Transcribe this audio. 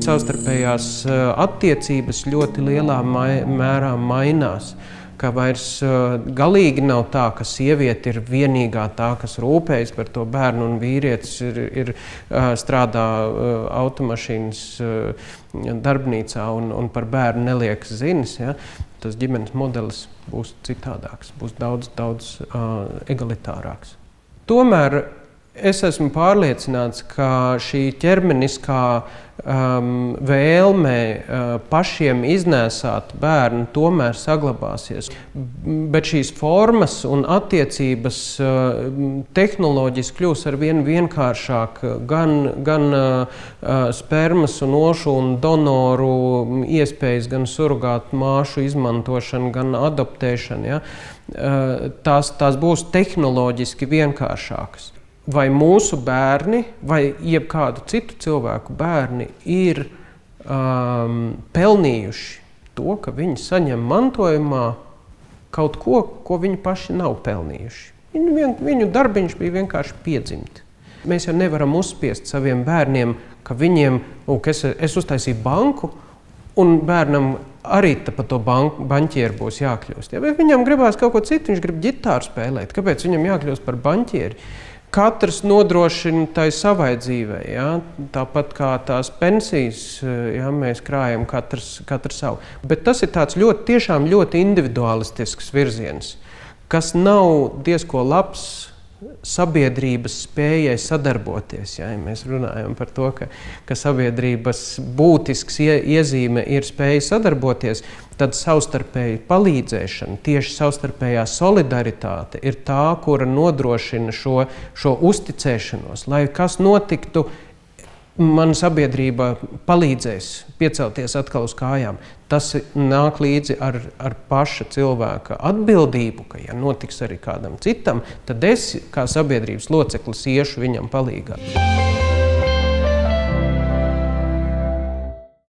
savstarpējās attiecības ļoti lielā mērā mainās. Ka vairs galīgi nav tā, ka sieviete ir vienīgā tā, kas rūpējas par to bērnu, un vīrietis strādā automašīnas darbnīcā un par bērnu neliek zinis. Ja? Tas ģimenes modelis būs citādāks, būs daudz egalitārāks. Tomēr es esmu pārliecināts, ka šī ķermeniskā vēlme pašiem iznēsāt bērnu tomēr saglabāsies. Bet šīs formas un attiecības tehnoloģiski kļūs arvien vienkāršāk, gan spermas un ošu un donoru iespējas, gan surogātu māšu izmantošana, gan adoptēšana. Ja? Tās būs tehnoloģiski vienkāršākas. Vai mūsu bērni, vai jebkādu citu cilvēku bērni ir pelnījuši to, ka viņi saņem mantojumā kaut ko, ko viņi paši nav pelnījuši. Viņu darbiņš bija vienkārši piedzimt. Mēs jau nevaram uzspiest saviem bērniem, ka viņiem, es uztaisīju banku, un bērnam arī pa to baņķieru būs jākļūst. Ja? Vai viņam gribās kaut ko citu, viņš grib ģitāru spēlēt, kāpēc viņam jākļūst par baņķieri? Katrs nodrošina tai savai dzīvei, ja? Tāpat kā tās pensijas, ja? Mēs krājam katrs savu. Bet tas ir tāds tiešām ļoti individualistisks virziens, kas nav diezko labs sabiedrības spējai sadarboties. Ja? Ja mēs runājam par to, ka sabiedrības būtisks iezīme ir spēja sadarboties, tad savstarpēji palīdzēšana, tieši savstarpējā solidaritāte ir tā, kura nodrošina šo uzticēšanos. Lai kas notiktu, mana sabiedrība palīdzēs piecelties atkal uz kājām. Tas nāk līdzi ar paša cilvēka atbildību, ka ja notiks arī kādam citam, tad es kā sabiedrības loceklis iešu viņam palīgā.